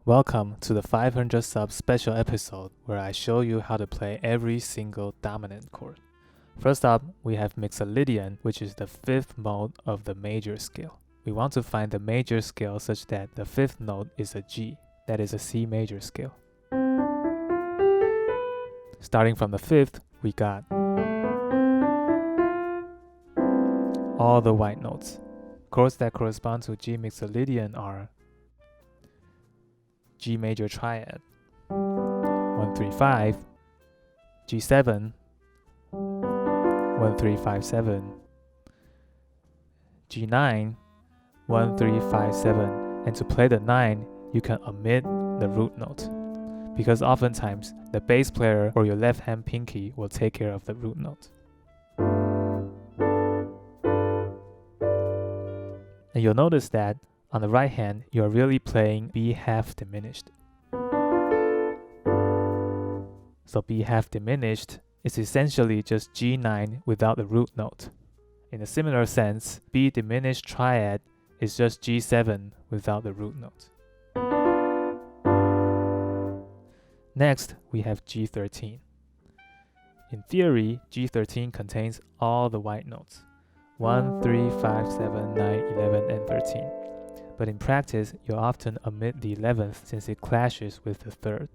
Welcome to the 500 sub special episode where I show you how to play every single dominant chord. First up, we have Mixolydian, which is the fifth mode of the major scale. We want to find the major scale such that the fifth note is a G, that is a C major scale. Starting from the fifth, we got all the white notes. Chords that correspond to G Mixolydian are G major triad, 1 3 5, G7, 1 3 5 7, G9, 1 3 5 7, and to play the 9, you can omit the root note, because oftentimes the bass player or your left hand pinky will take care of the root note. And you'll notice that on the right hand, you are really playing B half diminished. So B half diminished is essentially just G9 without the root note. In a similar sense, B diminished triad is just G7 without the root note. Next, we have G13. In theory, G13 contains all the white notes, 1, 3, 5, 7, 9, 11, and 13. But in practice, you'll often omit the 11th since it clashes with the 3rd.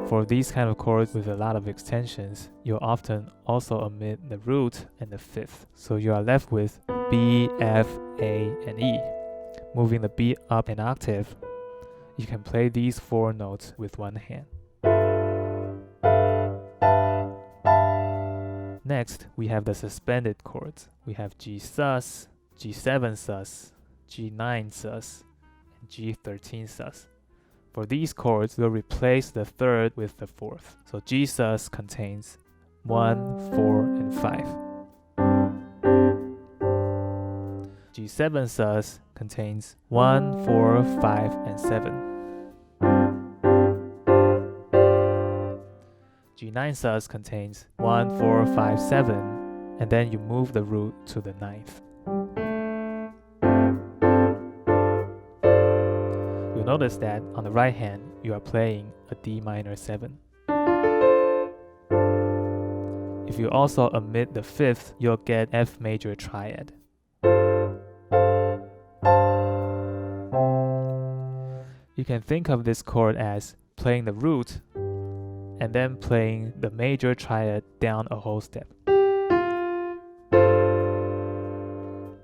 For these kind of chords with a lot of extensions, you'll often also omit the root and the 5th. So you are left with B, F, A, and E. Moving the B up an octave, you can play these 4 notes with one hand. Next, we have the suspended chords. We have G-sus, G7sus, G9sus, and G13sus. For these chords, we'll replace the 3rd with the 4th. So G-sus contains 1, 4, and 5. G7sus contains 1, 4, 5, and 7. G9sus contains 1, 4, 5, 7, and then you move the root to the 9th. You'll notice that on the right hand, you are playing a D minor 7. If you also omit the 5th, you'll get F major triad. You can think of this chord as playing the root and then playing the major triad down a whole step.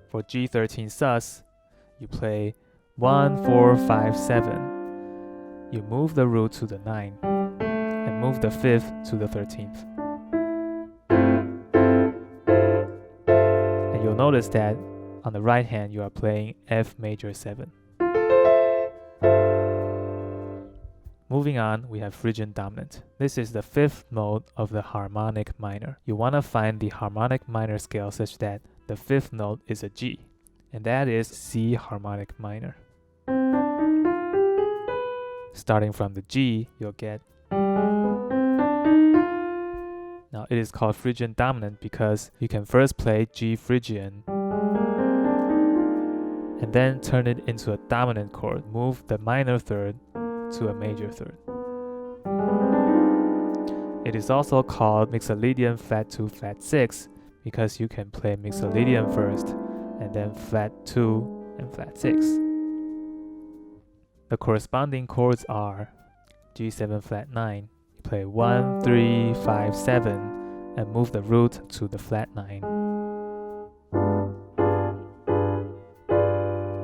For G13sus, you play 1, 4, 5, 7. You move the root to the 9 and move the 5th to the 13th. And you'll notice that on the right hand you are playing F major 7. Moving on, we have Phrygian dominant. This is the 5th mode of the harmonic minor. You want to find the harmonic minor scale such that the 5th note is a G, and that is C harmonic minor. Starting from the G, you'll get. Now it is called Phrygian dominant because you can first play G Phrygian and then turn it into a dominant chord, move the minor 3rd to a major 3rd. It is also called Mixolydian flat 2 flat 6 because you can play Mixolydian first and then flat 2 and flat 6. The corresponding chords are G7 flat 9. You play 1, 3, 5, 7 and move the root to the flat 9.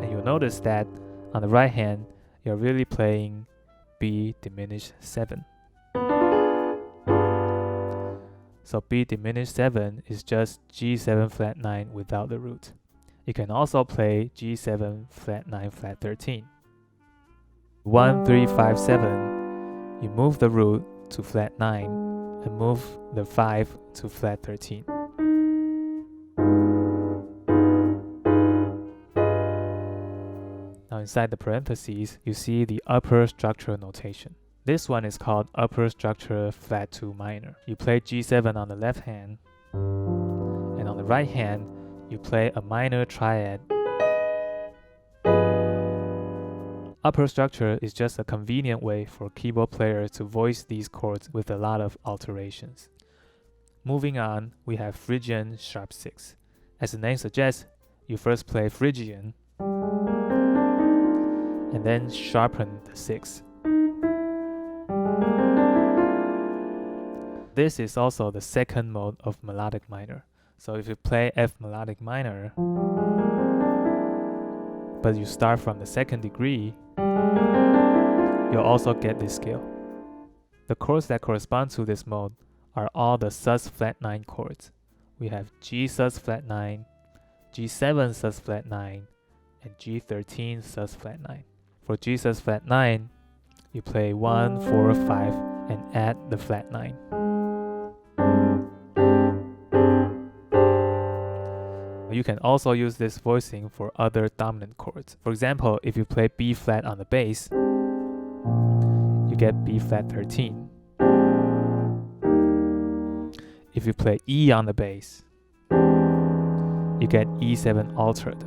And you'll notice that on the right hand, you're really playing B diminished 7. So B diminished 7 is just G7 flat 9 without the root. You can also play G7 flat 9 flat 13. 1, 3, 5, 7. You move the root to flat 9 and move the 5 to flat 13. Now inside the parentheses, you see the upper structure notation. This one is called upper structure flat 2 minor. You play G7 on the left hand, and on the right hand, you play a minor triad Upper structure is just a convenient way for keyboard players to voice these chords with a lot of alterations. Moving on, we have Phrygian sharp 6. As the name suggests, you first play Phrygian and then sharpen the 6. This is also the second mode of melodic minor. So if you play F melodic minor, but you start from the second degree, you'll also get this scale. The chords that correspond to this mode are all the sus flat 9 chords. We have G-sus flat 9, G7-sus flat 9, and G13 sus flat 9. For G-sus flat 9, you play 1, 4, 5, and add the flat 9. You can also use this voicing for other dominant chords. For example, if you play B flat on the bass, you get B flat 13. If you play E on the bass, you get E7 altered.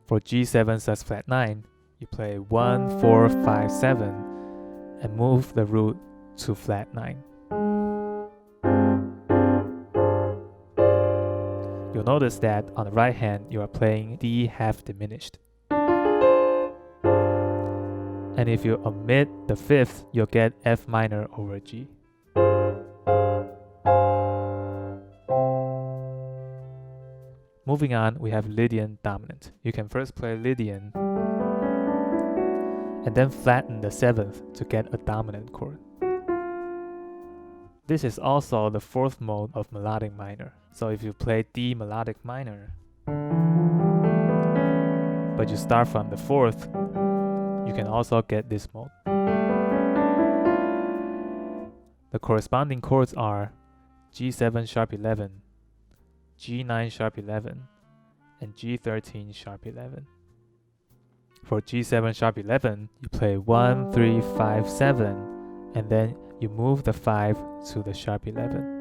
For G7 sus flat 9, you play 1, 4, 5, 7, and move the root to flat 9. You'll notice that on the right hand, you are playing D half diminished. And if you omit the fifth, you'll get F minor over G. Moving on, we have Lydian dominant. You can first play Lydian and then flatten the 7th to get a dominant chord. This is also the fourth mode of melodic minor. So if you play D melodic minor, but you start from the 4th, you can also get this mode. The corresponding chords are G7 sharp 11, G9 sharp 11, and G13 sharp 11. For G7 sharp 11, you play 1, 3, 5, 7, and then you move the 5 to the sharp 11.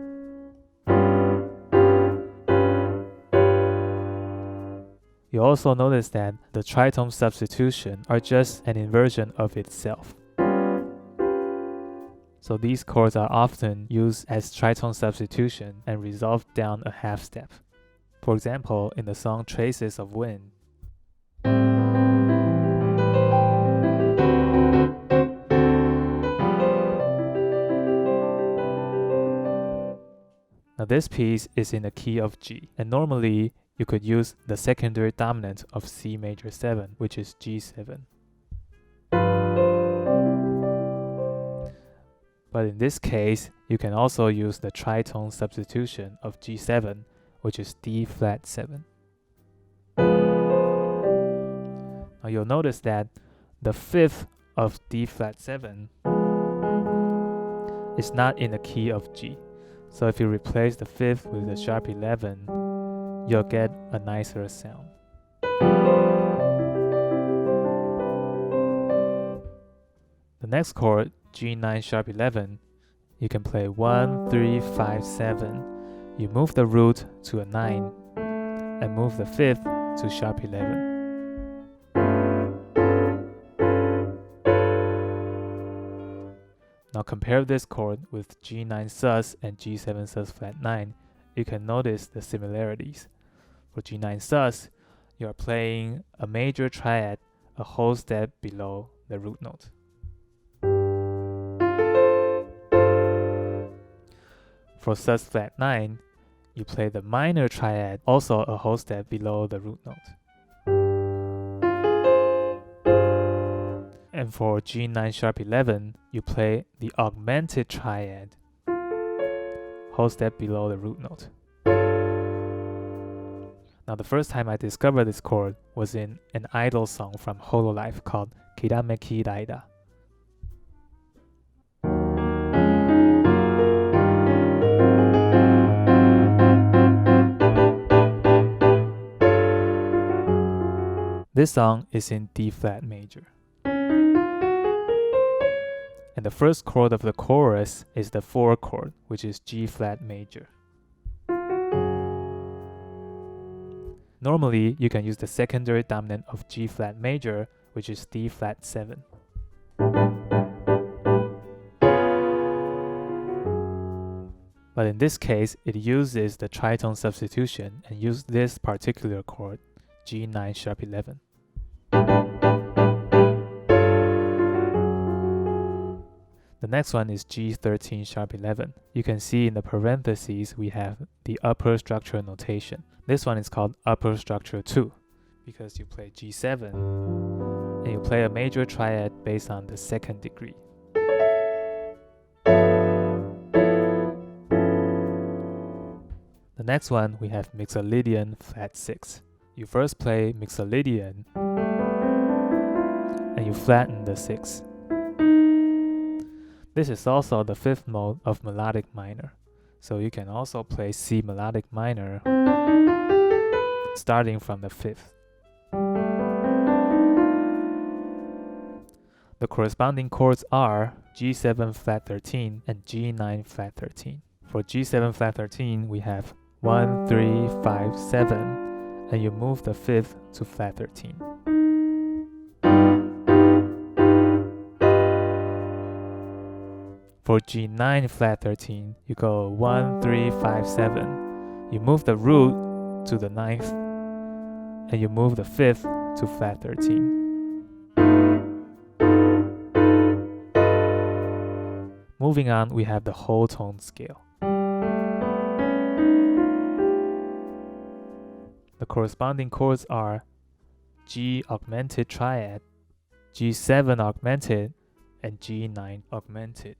You also notice that the tritone substitution are just an inversion of itself. So these chords are often used as tritone substitution and resolved down a half step. For example, in the song Traces of Wind, now this piece is in the key of G, and normally you could use the secondary dominant of C major 7, which is G7. But in this case, you can also use the tritone substitution of G7, which is D flat 7. Now you'll notice that the 5th of D flat 7 is not in the key of G. So if you replace the 5th with the sharp 11, you'll get a nicer sound. The next chord, G9 sharp 11, you can play 1, 3, 5, 7. You move the root to a 9 and move the 5th to sharp 11. Now compare this chord with G9 sus and G7 sus flat 9. You can notice the similarities. For G9 sus, you are playing a major triad a whole step below the root note. For sus flat 9, you play the minor triad also a whole step below the root note. And for G9 sharp 11, you play the augmented triad whole step below the root note. Now the first time I discovered this chord was in an idol song from Hololive called Kirameki Raida. This song is in D flat major. And the first chord of the chorus is the 4 chord, which is G flat major. Normally, you can use the secondary dominant of G flat major, which is D flat 7. But in this case, it uses the tritone substitution and uses this particular chord, G9 sharp 11. The next one is G13 sharp 11. You can see in the parentheses we have the upper structure notation. This one is called upper structure 2 because you play G7 and you play a major triad based on the second degree. The next one we have Mixolydian flat 6. You first play Mixolydian and you flatten the 6. This is also the fifth mode of melodic minor, so you can also play C melodic minor starting from the fifth. The corresponding chords are G7 flat 13 and G9 flat 13. For G7 flat 13, we have 1, 3, 5, 7, and you move the fifth to flat 13. For G9 flat 13, you go 1, 3, 5, 7. You move the root to the ninth, and you move the fifth to flat 13. Moving on, we have the whole tone scale. The corresponding chords are G augmented triad, G7 augmented, and G9 augmented.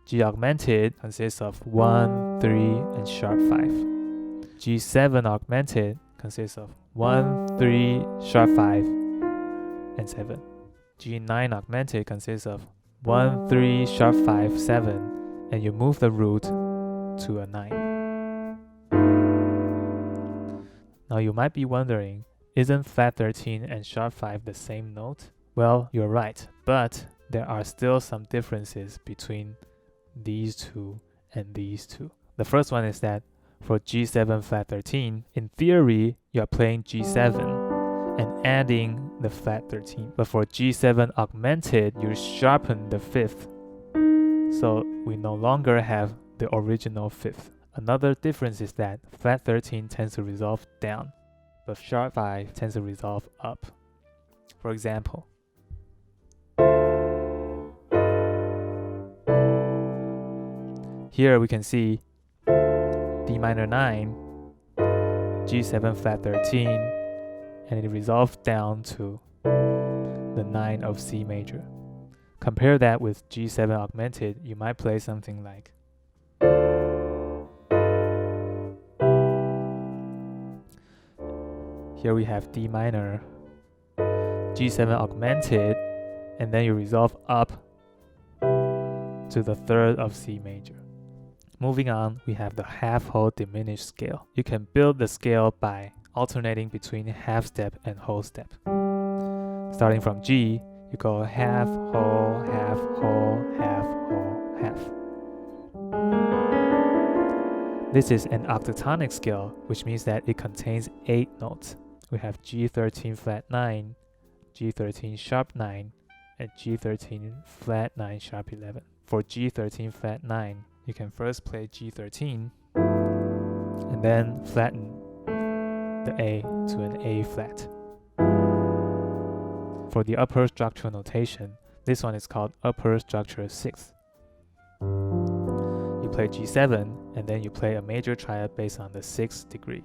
G augmented consists of 1, 3, and sharp 5. G7 augmented consists of 1, 3, sharp 5, and 7. G9 augmented consists of 1, 3, sharp 5, 7, and you move the root to a 9. Now you might be wondering, isn't flat 13 and sharp 5 the same note? Well, you're right, but there are still some differences between these two and these two. The first one is that for G7 flat 13, in theory, you are playing G7 and adding the flat 13. But for G7 augmented, you sharpen the fifth. So we no longer have the original fifth. Another difference is that flat 13 tends to resolve down, but sharp 5 tends to resolve up. For example, here we can see D minor 9, G7 flat 13, and it resolves down to the 9 of C major. Compare that with G7 augmented, you might play something like here we have D minor, G7 augmented, and then you resolve up to the 3rd of C major. Moving on, we have the half-whole diminished scale. You can build the scale by alternating between half step and whole step. Starting from G, you go half, whole, half, whole, half, whole, half. This is an octatonic scale, which means that it contains 8 notes. We have G13 flat 9, G13 sharp 9, and G13 flat 9 sharp 11. For G13 flat 9, you can first play G13 and then flatten the A to an A flat. For the upper structure notation, this one is called upper structure 6. You play G7 and then you play a major triad based on the 6th degree.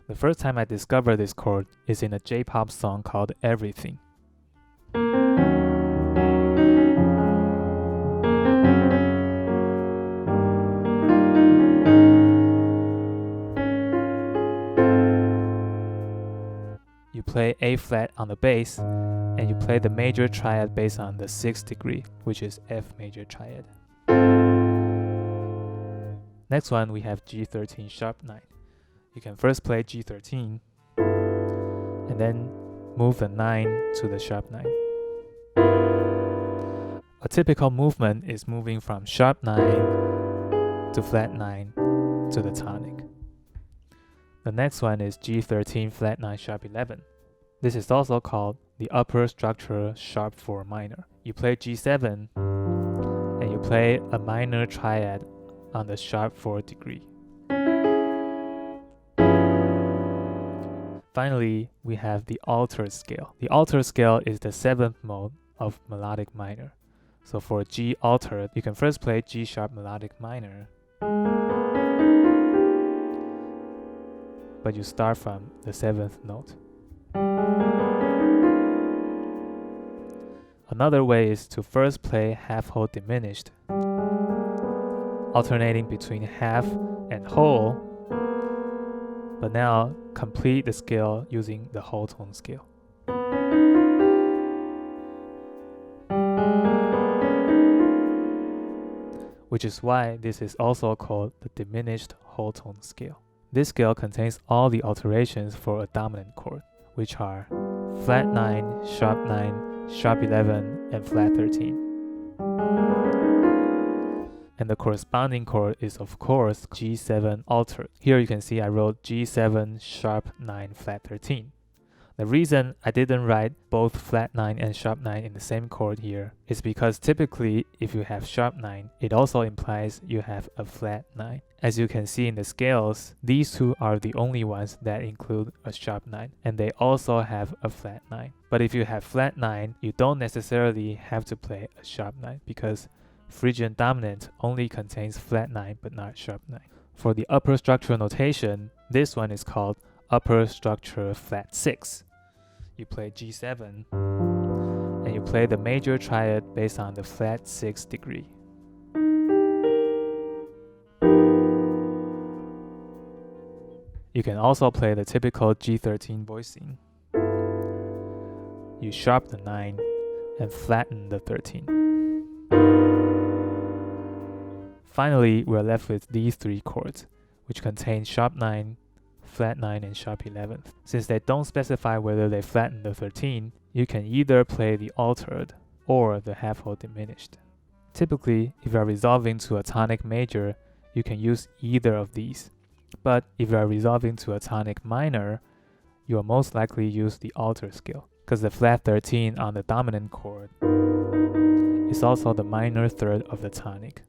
The first time I discovered this chord is in a J-pop song called Everything. You play A flat on the bass, and you play the major triad based on the 6th degree, which is F major triad. Next one, we have G13 sharp 9. You can first play G13, and then move the 9 to the sharp 9. A typical movement is moving from sharp 9 to flat 9 to the tonic. The next one is G13 flat 9 sharp 11. This is also called the upper structure sharp 4 minor. You play G7 and you play a minor triad on the sharp 4 degree. Finally, we have the altered scale. The altered scale is the 7th mode of melodic minor. So for G altered, you can first play G sharp melodic minor, but you start from the 7th note. Another way is to first play half whole diminished, alternating between half and whole, but now complete the scale using the whole tone scale. Which is why this is also called the diminished whole tone scale. This scale contains all the alterations for a dominant chord, which are flat 9, sharp 9, sharp 11, and flat 13. And the corresponding chord is of course G7 altered. Here you can see I wrote G7 sharp 9 flat 13. The reason I didn't write both flat 9 and sharp 9 in the same chord here is because typically if you have sharp 9, it also implies you have a flat 9. As you can see in the scales, these two are the only ones that include a sharp 9, and they also have a flat 9. But if you have flat 9, you don't necessarily have to play a sharp 9 because Phrygian dominant only contains flat 9 but not sharp 9. For the upper structure notation, this one is called upper structure flat 6. You play G7 and you play the major triad based on the flat 6 degree. You can also play the typical G13 voicing. You sharp the 9 and flatten the 13. Finally, we're left with these three chords, which contain sharp 9, flat 9, and sharp 11. Since they don't specify whether they flatten the 13, you can either play the altered or the half whole diminished. Typically, if you are resolving to a tonic major, you can use either of these. But if you are resolving to a tonic minor, you will most likely use the altered scale, because the flat 13 on the dominant chord is also the minor third of the tonic.